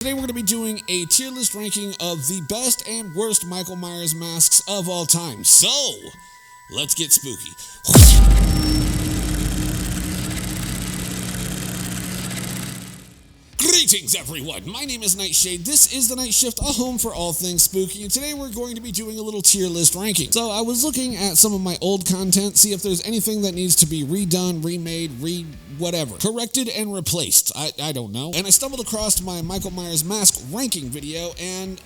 Today we're going to be doing a tier list ranking of the best and worst Michael Myers masks of all time. So, let's get spooky. Greetings everyone, my name is Nightshade, this is The Night Shift, a home for all things spooky, and today we're going to be doing a little tier list ranking. So I was looking at some of my old content, see if there's anything that needs to be redone, remade, whatever, corrected and replaced, I don't know. And I stumbled across my Michael Myers mask ranking video, and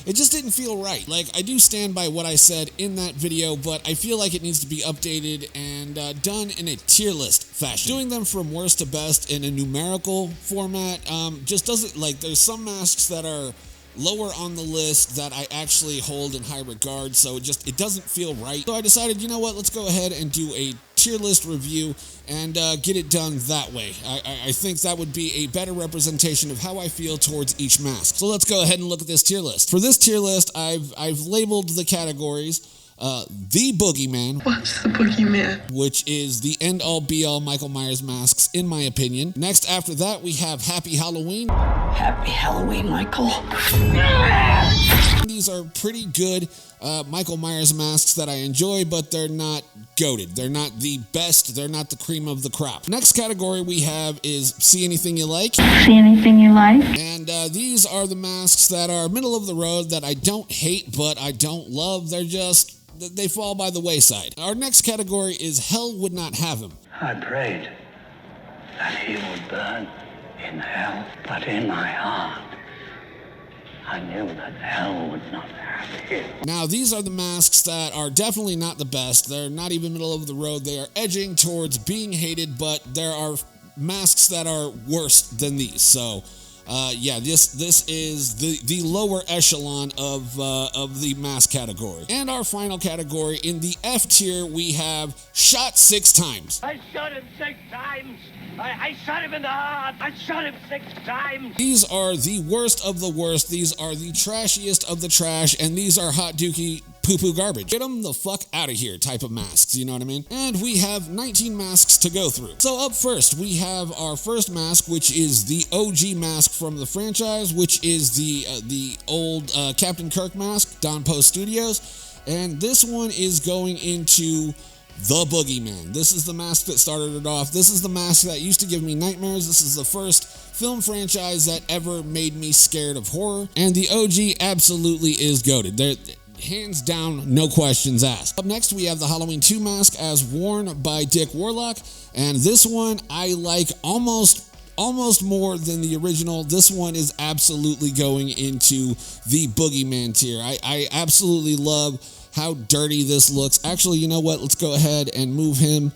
it just didn't feel right. Like, I do stand by what I said in that video, but I feel like it needs to be updated and done in a tier list fashion. Doing them from worst to best in a numerical format just doesn't, like, there's some masks that are lower on the list that I actually hold in high regard, so it doesn't feel right. So I decided, you know what, let's go ahead and do a tier list review and get it done that way. I think that would be a better representation of how I feel towards each mask. So let's go ahead and look at this tier list. For this tier list, I've labeled the categories the Boogeyman. What's the Boogeyman? Which is the end-all be-all Michael Myers masks, in my opinion. Next, after that, we have Happy Halloween. Happy Halloween, Michael. These are pretty good Michael Myers masks that I enjoy, but they're not goated. They're not the best. They're not the cream of the crop. Next category we have is See Anything You Like. See anything you like? And these are the masks that are middle of the road that I don't hate, but I don't love. They're just, they fall by the wayside. Our next category is Hell Would Not Have Him. I prayed that he would burn in hell, but in my heart, I knew that hell would not have him. Now, these are the masks that are definitely not the best. They're not even middle of the road. They are edging towards being hated, but there are masks that are worse than these. So, yeah, this is the lower echelon of the mask category. And our final category, in the F tier, we have Shot 6 Times. I shot him 6 times. I shot him in the heart. I shot him 6 times. These are the worst of the worst. These are the trashiest of the trash, and these are hot dookie poo-poo garbage. Get them the fuck out of here type of masks, you know what I mean? And we have 19 masks to go through. So up first, we have our first mask, which is the OG mask from the franchise, which is the old Captain Kirk mask, Don Post Studios. And this one is going into the Boogeyman. This is the mask that started it off. This is the mask that used to give me nightmares. This is the first film franchise that ever made me scared of horror. And the OG absolutely is goated. They're hands down, no questions asked. Up next, we have the Halloween 2 mask as worn by Dick Warlock. And this one I like almost more than the original. This one is absolutely going into the Boogeyman tier. I absolutely love how dirty this looks. Actually, you know what? Let's go ahead and move him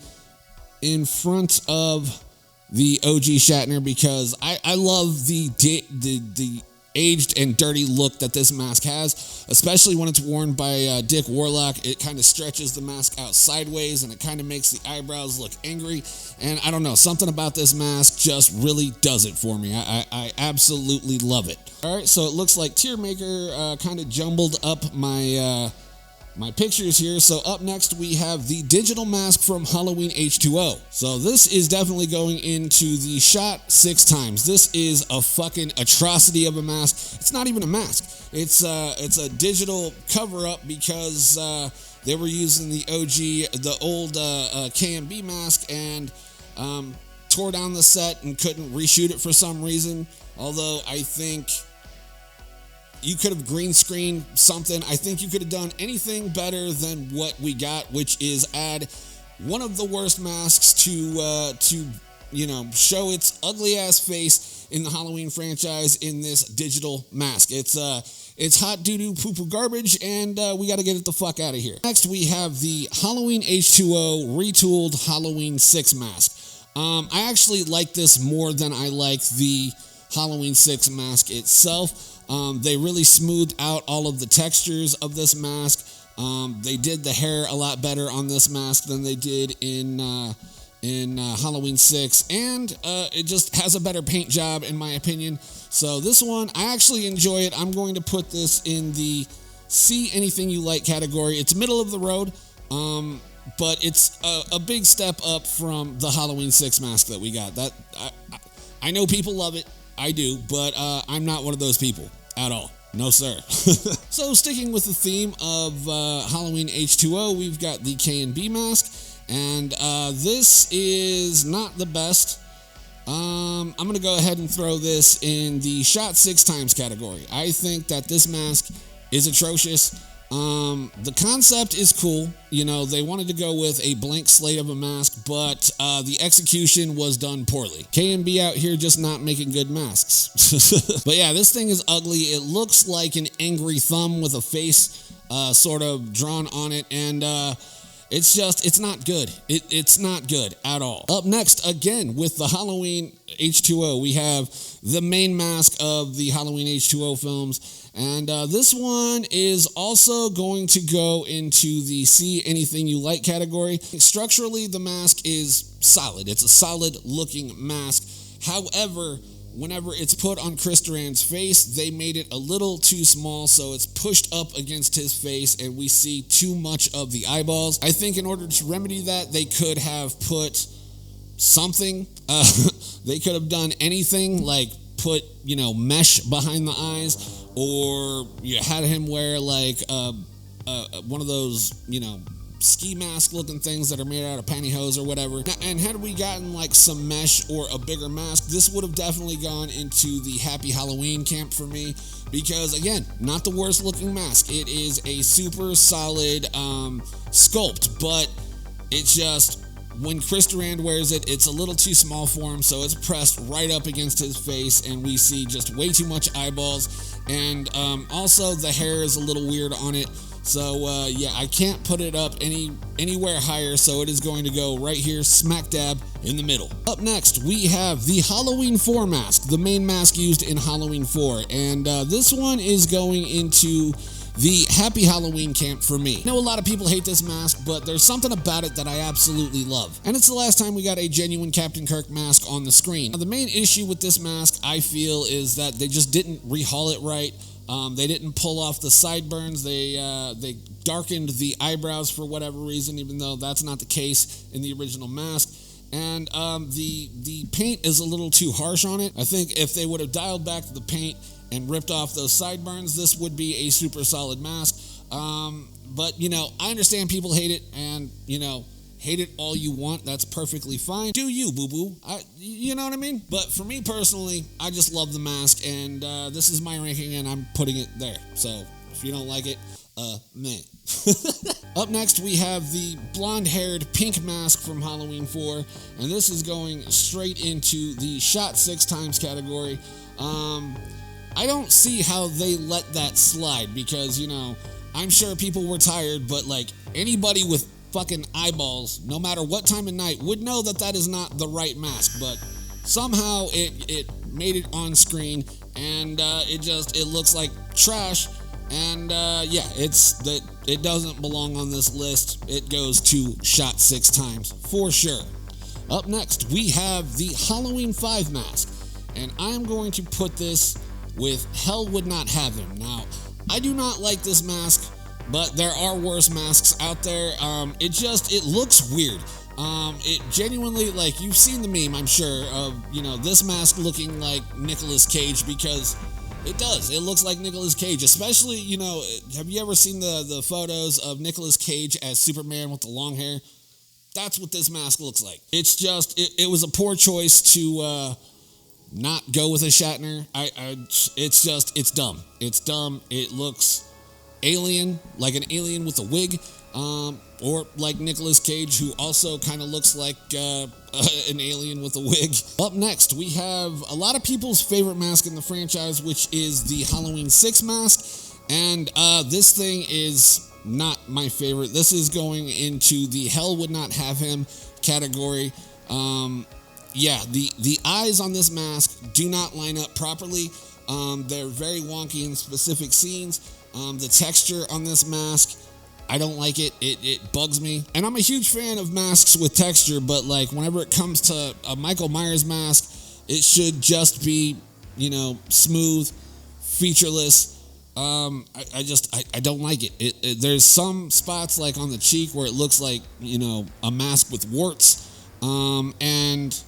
in front of the OG Shatner, because I love the aged and dirty look that this mask has, especially when it's worn by Dick Warlock. It kind of stretches the mask out sideways, and it kind of makes the eyebrows look angry. And I don't know, something about this mask just really does it for me. I absolutely love it. All right, so it looks like Tier Maker kind of jumbled up my pictures here. So up next, we have the digital mask from Halloween H2O. So this is definitely going into the Shot 6 Times. This is a fucking atrocity of a mask. It's not even a mask. It's a digital cover-up, because they were using the OG, the old KMB mask, and tore down the set and couldn't reshoot it for some reason. Although I think you could have green screened something. I think you could have done anything better than what we got, which is add one of the worst masks to you know, show its ugly ass face in the Halloween franchise in this digital mask. It's hot doo-doo poo-poo garbage, and we got to get it the fuck out of here. Next, we have the Halloween H2O retooled Halloween 6 mask. I actually like this more than I like the Halloween 6 mask itself. They really smoothed out all of the textures of this mask. They did the hair a lot better on this mask than they did in Halloween 6, and it just has a better paint job, in my opinion. So this one, I actually enjoy it. I'm going to put this in the See Anything You Like category. It's middle of the road, but it's a big step up from the Halloween 6 mask that we got. That I know people love it. I do, but I'm not one of those people at all. No, sir. So sticking with the theme of Halloween H2O, we've got the K&B mask, and this is not the best. I'm going to go ahead and throw this in the shot 6 times category. I think that this mask is atrocious. The concept is cool. You know, they wanted to go with a blank slate of a mask, but the execution was done poorly. K&B out here just not making good masks. But yeah, this thing is ugly. It looks like an angry thumb with a face sort of drawn on it, and it's not good. It's not good at all. Up next, again, with the Halloween H2O, we have the main mask of the Halloween H2O films. And this one is also going to go into the see anything you like category. Structurally, the mask is solid. It's a solid looking mask. However, whenever it's put on Chris Duran's face, they made it a little too small, so it's pushed up against his face and we see too much of the eyeballs. I think in order to remedy that, they could have put something. They could have done anything, like put, mesh behind the eyes, or you had him wear like one of those, ski mask looking things that are made out of pantyhose or whatever. And had we gotten like some mesh or a bigger mask, this would have definitely gone into the Happy Halloween camp for me, because again, not the worst looking mask. It is a super solid sculpt, but it's just, when Chris Duran wears it, it's a little too small for him, so it's pressed right up against his face, and we see just way too much eyeballs. And also, the hair is a little weird on it. So, yeah, I can't put it up anywhere higher, so it is going to go right here, smack dab in the middle. Up next, we have the Halloween 4 mask, the main mask used in Halloween 4. And this one is going into the Happy Halloween camp for me. I know a lot of people hate this mask, but there's something about it that I absolutely love. And it's the last time we got a genuine Captain Kirk mask on the screen. Now, the main issue with this mask, I feel, is that they just didn't rehaul it right. They didn't pull off the sideburns. They darkened the eyebrows for whatever reason, even though that's not the case in the original mask. And the paint is a little too harsh on it. I think if they would have dialed back the paint and ripped off those sideburns, this would be a super solid mask. But, I understand people hate it, and, hate it all you want. That's perfectly fine. Do you, boo-boo? You know what I mean? But for me personally, I just love the mask, and this is my ranking, and I'm putting it there. So if you don't like it, meh. Up next, we have the blonde-haired pink mask from Halloween 4, and this is going straight into the shot 6 times category. I don't see how they let that slide, because, I'm sure people were tired, but like anybody with fucking eyeballs, no matter what time of night, would know that that is not the right mask. But somehow it made it on screen, and it looks like trash. And yeah, it doesn't belong on this list. It goes to shot 6 times for sure. Up next, we have the Halloween 5 mask, and I'm going to put this with Hell Would Not Have Him. Now, I do not like this mask, but there are worse masks out there. It looks weird. It genuinely, like, you've seen the meme, I'm sure, of, this mask looking like Nicolas Cage, because it does. It looks like Nicolas Cage, especially, have you ever seen the photos of Nicolas Cage as Superman with the long hair? That's what this mask looks like. It's just, it was a poor choice to, not go with a Shatner. It's dumb. It's dumb. It looks alien, like an alien with a wig, or like Nicolas Cage, who also kind of looks like an alien with a wig. Up next, we have a lot of people's favorite mask in the franchise, which is the Halloween 6 mask, and this thing is not my favorite. This is going into the Hell Would Not Have Him category. Yeah, the eyes on this mask do not line up properly. They're very wonky in specific scenes. The texture on this mask, I don't like it. It bugs me. And I'm a huge fan of masks with texture, but like whenever it comes to a Michael Myers mask, it should just be, smooth, featureless. I don't like it. There's some spots like on the cheek where it looks like, a mask with warts. And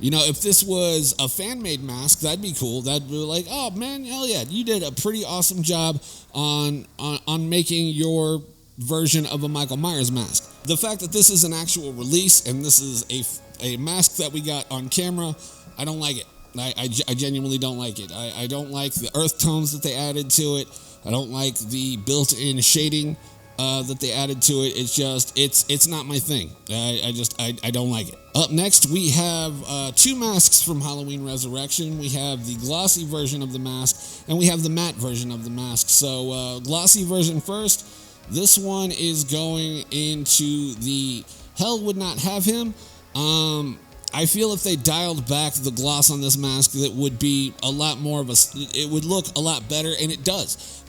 You know, if this was a fan-made mask, that'd be cool. That'd be like, oh man, hell yeah, you did a pretty awesome job on making your version of a Michael Myers mask. The fact that this is an actual release and this is a mask that we got on camera, I don't like it. I genuinely don't like it. I don't like the earth tones that they added to it. I don't like the built-in shading that they added to it. It's just, it's not my thing. I don't like it. Up next, we have two masks from Halloween Resurrection. We have the glossy version of the mask, and we have the matte version of the mask. So, glossy version first. This one is going into the Hell Would Not Have Him. I feel if they dialed back the gloss on this mask, that would be a lot more of it would look a lot better, and it does.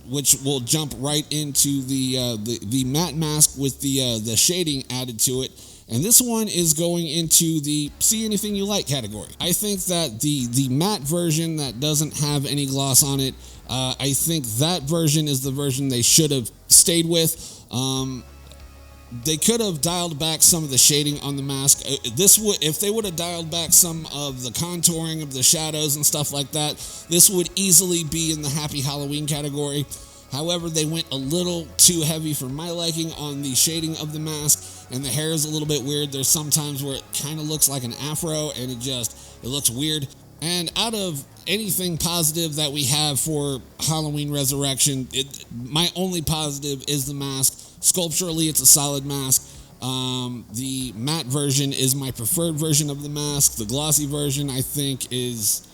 Which will jump right into the matte mask with the shading added to it. And this one is going into the see anything you like category. I think that the matte version that doesn't have any gloss on it, I think that version is the version they should have stayed with. They could have dialed back some of the shading on the mask. If they would have dialed back some of the contouring of the shadows and stuff like that, this would easily be in the Happy Halloween category. However, they went a little too heavy for my liking on the shading of the mask, and the hair is a little bit weird. There's some times where it kind of looks like an afro, and it looks weird. And out of anything positive that we have for Halloween Resurrection, my only positive is the mask. Sculpturally, it's a solid mask. The matte version is my preferred version of the mask. The glossy version, I think, is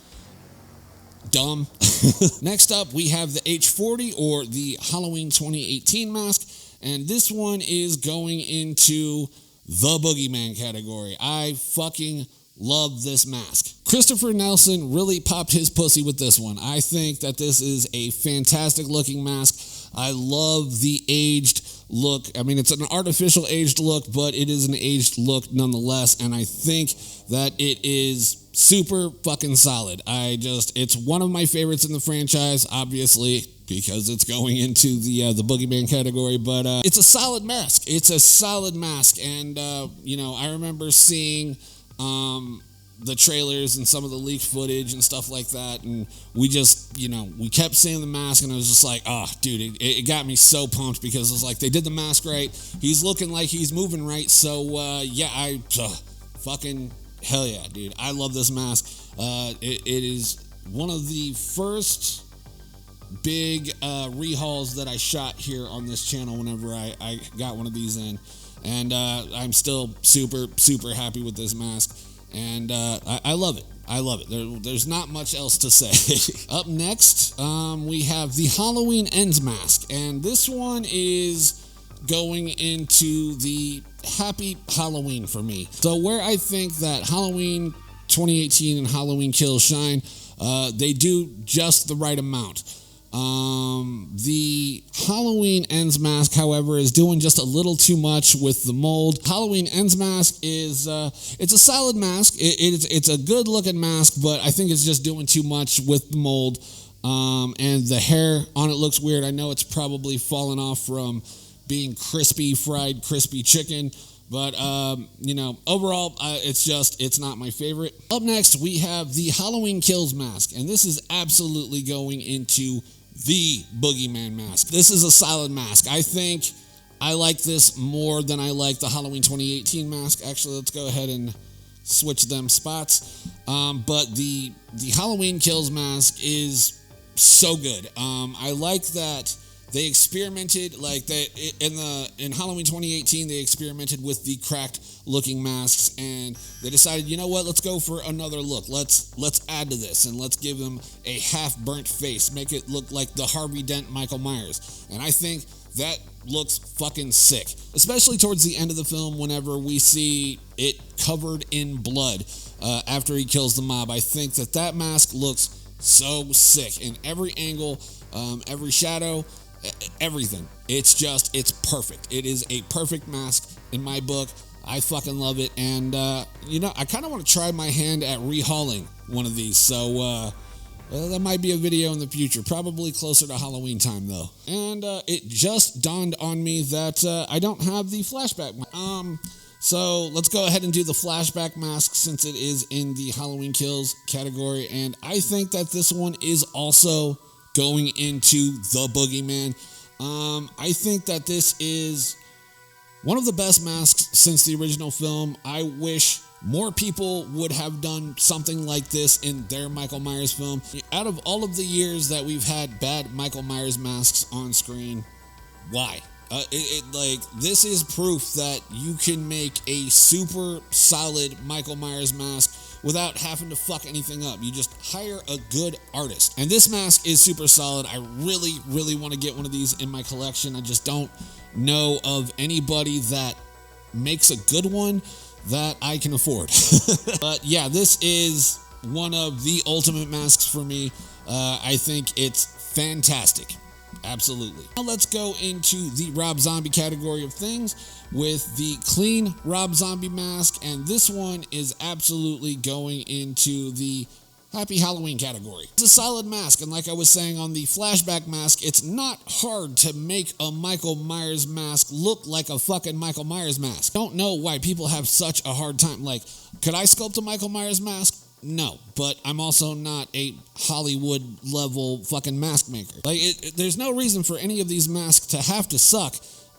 dumb. Next up, we have the H40, or the Halloween 2018 mask. And this one is going into the Boogeyman category. I fucking love this mask. Christopher Nelson really popped his pussy with this one. I think that this is a fantastic looking mask. I love the aged look. I mean, it's an artificial aged look, but it is an aged look nonetheless, and I think that it is super fucking solid. It's one of my favorites in the franchise, obviously, because it's going into the Boogeyman category, but it's a solid mask. It's a solid mask, and I remember seeing the trailers and some of the leaked footage and stuff like that, and we just, we kept seeing the mask, and I was just like, oh, dude, it got me so pumped, because it was like, they did the mask right, he's looking like he's moving right, so, fucking hell yeah, dude, I love this mask. It is one of the first big rehauls that I shot here on this channel whenever I got one of these in, and I'm still super, super happy with this mask. And I love it. I love it. There's not much else to say. Up next, we have the Halloween Ends mask. And this one is going into the Happy Halloween for me. So where I think that Halloween 2018 and Halloween Kills shine, they do just the right amount. The Halloween Ends mask, however, is doing just a little too much with the mold. Halloween Ends mask is, it's a solid mask. It's a good looking mask, but I think it's just doing too much with the mold. And the hair on it looks weird. I know it's probably fallen off from being fried crispy chicken. But, overall, it's not my favorite. Up next, we have the Halloween Kills mask. And this is absolutely going into the Boogeyman mask. This is a solid mask. I think I like this more than I like the Halloween 2018 mask. Actually, let's go ahead and switch them spots. But the Halloween Kills mask is so good. I like that they experimented, in Halloween 2018, they experimented with the cracked looking masks, and they decided, you know what, let's go for another look. Let's add to this, and let's give him a half burnt face, make it look like the Harvey Dent Michael Myers. And I think that looks fucking sick, especially towards the end of the film whenever we see it covered in blood after he kills the mob. I think that mask looks so sick in every angle, every shadow, everything. It's perfect. It is a perfect mask in my book. I fucking love it. And, I kind of want to try my hand at rehauling one of these. So, that might be a video in the future. Probably closer to Halloween time, though. And, it just dawned on me that, I don't have the flashback. So let's go ahead and do the flashback mask since it is in the Halloween Kills category. And I think that this one is also going into the Boogeyman. I think that this is one of the best masks since the original film. I wish more people would have done something like this in their Michael Myers film. Out of all of the years that we've had bad Michael Myers masks on screen, why? This is proof that you can make a super solid Michael Myers mask without having to fuck anything up. You just hire a good artist. And this mask is super solid. I really, really want to get one of these in my collection. I just don't know of anybody that makes a good one that I can afford. But yeah, this is one of the ultimate masks for me. I think it's fantastic. Absolutely. Now let's go into the Rob Zombie category of things with the clean Rob Zombie mask, and this one is absolutely going into the Happy Halloween category. It's a solid mask, and like I was saying on the flashback mask, it's not hard to make a Michael Myers mask look like a fucking Michael Myers mask. Don't know why people have such a hard time. Like, could I sculpt a Michael Myers mask? No, but I'm also not a Hollywood level fucking mask maker. Like, there's no reason for any of these masks to have to suck,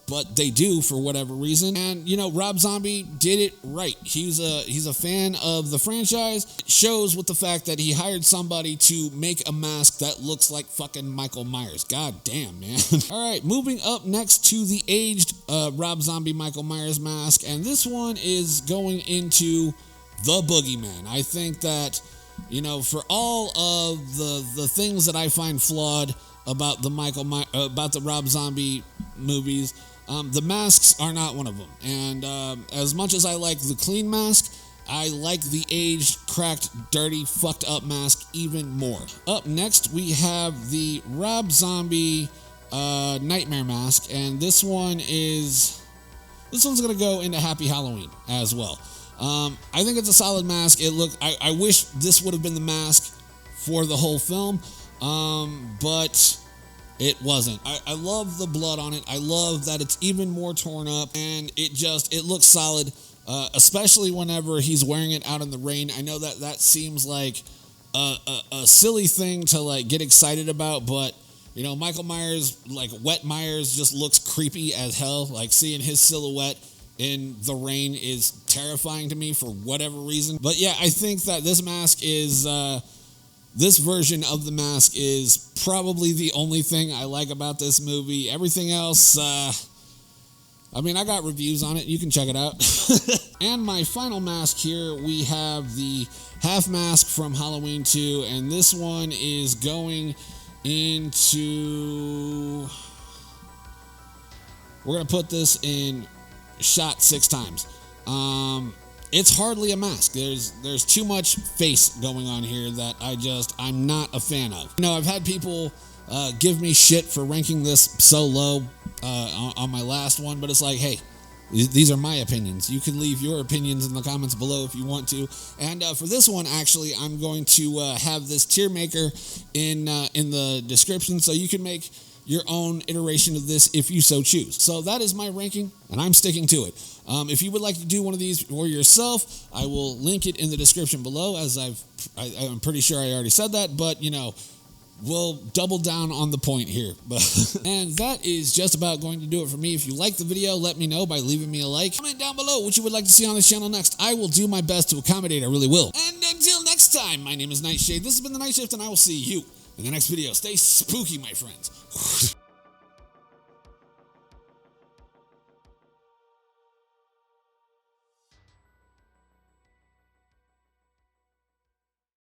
but they do for whatever reason. And you know, Rob Zombie did it right. He's a fan of the franchise. It shows with the fact that he hired somebody to make a mask that looks like fucking Michael Myers. God damn, man. All right, moving up next to the aged Rob Zombie Michael Myers mask, and this one is going into the Boogeyman. I think that, you know, for all of the things that I find flawed about the Rob Zombie movies, the masks are not one of them. And as much as I like the clean mask, I like the aged, cracked, dirty, fucked up mask even more. Up next, we have the Rob Zombie Nightmare mask, and this one's gonna go into Happy Halloween as well. I think it's a solid mask. I wish this would have been the mask for the whole film, but it wasn't. I love the blood on it. I love that it's even more torn up, and it looks solid, especially whenever he's wearing it out in the rain. I know that seems like a silly thing to like get excited about, but you know, Michael Myers, like Wet Myers, just looks creepy as hell. Like seeing his silhouette in the rain is terrifying to me for whatever reason. But yeah, I think that this mask is, this version of the mask is probably the only thing I like about this movie. Everything else, I mean, I got reviews on it. You can check it out. And my final mask here, we have the half mask from Halloween 2, and this one is going into, we're going to put this in shot 6 times. It's hardly a mask. There's too much face going on here that I'm not a fan of. You know, I've had people give me shit for ranking this so low on my last one, but it's like, hey, these are my opinions. You can leave your opinions in the comments below if you want to. And for this one, actually, I'm going to have this tier maker in the description, so you can make your own iteration of this if you so choose. So that is my ranking, and I'm sticking to it. If you would like to do one of these for yourself, I will link it in the description below, as I'm pretty sure I already said that, but you know, we'll double down on the point here. And that is just about going to do it for me. If you like the video, let me know by leaving me a like. Comment down below what you would like to see on this channel next. I will do my best to accommodate, I really will. And until next time, my name is Nightshade. This has been The Night Shift, and I will see you in the next video. Stay spooky, my friends.